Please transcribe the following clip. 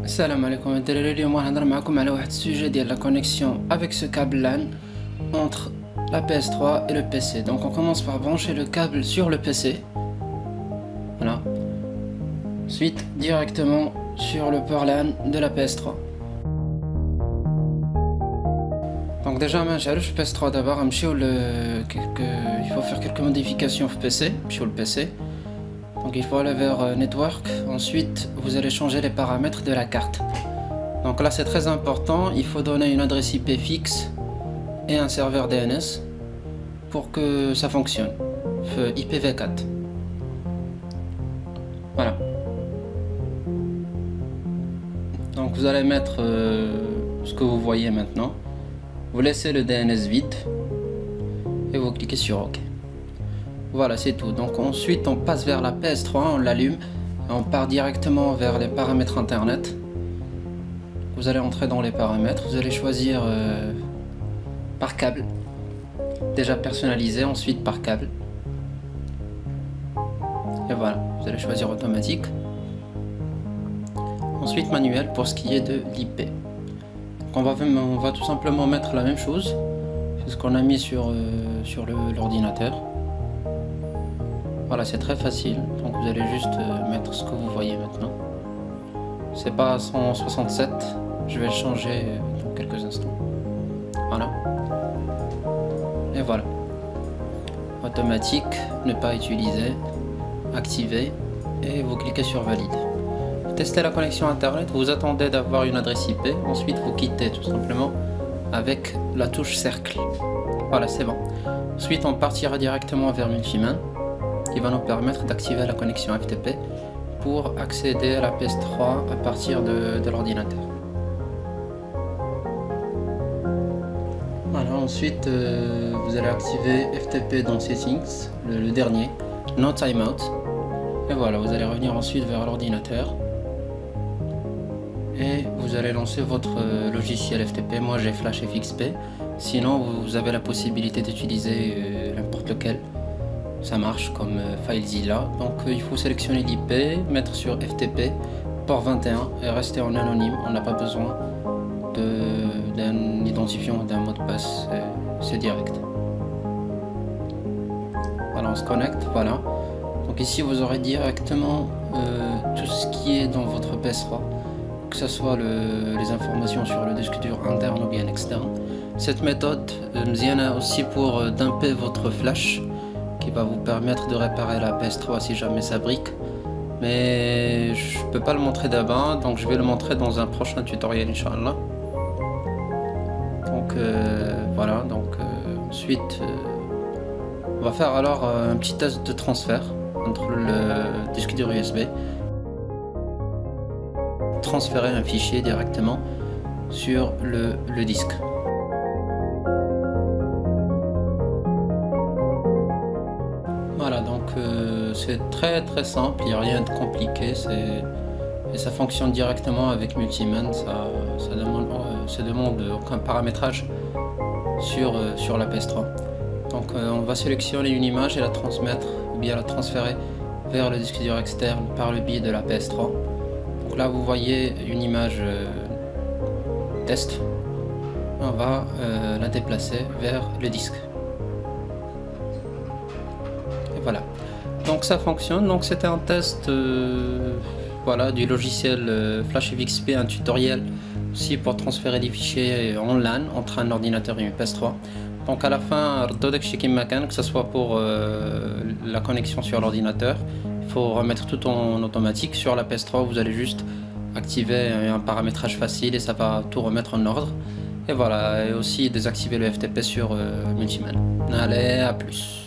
Salam alaikum الدراري اليوم راح نهضر معكم على واحد السوجي ديال la connexion avec ce câble LAN entre la PS3 et le PC. Donc on commence par brancher le câble sur le PC. Voilà. Ensuite directement sur le port LAN de la PS3. Donc déjà ما نشعلوش PS3 d'abord il faut faire quelques modifications au PC sur le PC. Donc il faut aller vers Network, ensuite vous allez changer les paramètres de la carte. Donc là c'est très important, il faut donner une adresse IP fixe et un serveur DNS pour que ça fonctionne, IPv4. Voilà. Donc vous allez mettre ce que vous voyez maintenant, vous laissez le DNS vide et vous cliquez sur OK. Voilà, c'est tout. Donc ensuite on passe vers la PS3, on l'allume et on part directement vers les paramètres internet. Vous allez entrer dans les paramètres, vous allez choisir par câble, déjà personnalisé, ensuite par câble. Et voilà, vous allez choisir automatique. Ensuite manuel pour ce qui est de l'IP. Donc on va tout simplement mettre la même chose, c'est ce qu'on a mis sur l'ordinateur. Voilà, c'est très facile, donc vous allez juste mettre ce que vous voyez maintenant. C'est pas 167, je vais le changer dans quelques instants. Voilà. Et voilà. Automatique, ne pas utiliser, activer, et vous cliquez sur valide. Vous testez la connexion internet, vous attendez d'avoir une adresse IP, ensuite vous quittez tout simplement avec la touche cercle. Voilà, c'est bon. Ensuite on partira directement vers Multiman, qui va nous permettre d'activer la connexion FTP pour accéder à la PS3 à partir de l'ordinateur. Voilà, ensuite vous allez activer FTP dans Settings, le dernier, No Timeout. Et voilà, vous allez revenir ensuite vers l'ordinateur et vous allez lancer votre logiciel FTP. Moi j'ai Flash FXP, sinon vous avez la possibilité d'utiliser n'importe lequel. Ça marche comme FileZilla. Donc il faut sélectionner l'IP, mettre sur FTP, port 21 et rester en anonyme. On n'a pas besoin d'un identifiant ou d'un mot de passe, c'est direct. Voilà, on se connecte, voilà. Donc ici vous aurez directement tout ce qui est dans votre PS3, que ce soit les informations sur le disque dur interne ou bien externe. Cette méthode mziana aussi pour dumper votre flash, qui va vous permettre de réparer la PS3 si jamais ça brique, mais je peux pas le montrer d'abord, donc je vais le montrer dans un prochain tutoriel Inch'Allah. Donc voilà, donc ensuite on va faire alors un petit test de transfert entre le disque dur USB, transférer un fichier directement sur le disque. Voilà, donc c'est très simple, il n'y a rien de compliqué, et ça fonctionne directement avec Multiman, ça demande aucun paramétrage sur la PS3. Donc on va sélectionner une image et la transmettre, ou bien la transférer vers le disque dur externe par le biais de la PS3. Donc là vous voyez une image test, on va la déplacer vers le disque. Voilà, donc ça fonctionne. Donc c'était un test voilà, du logiciel Flash FXP, un tutoriel aussi pour transférer des fichiers en LAN entre un ordinateur et une PS3. Donc à la fin, que ce soit pour la connexion sur l'ordinateur, il faut remettre tout en automatique. Sur la PS3 vous allez juste activer un paramétrage facile et ça va tout remettre en ordre. Et voilà, et aussi désactiver le FTP sur Multiman. Allez, à plus.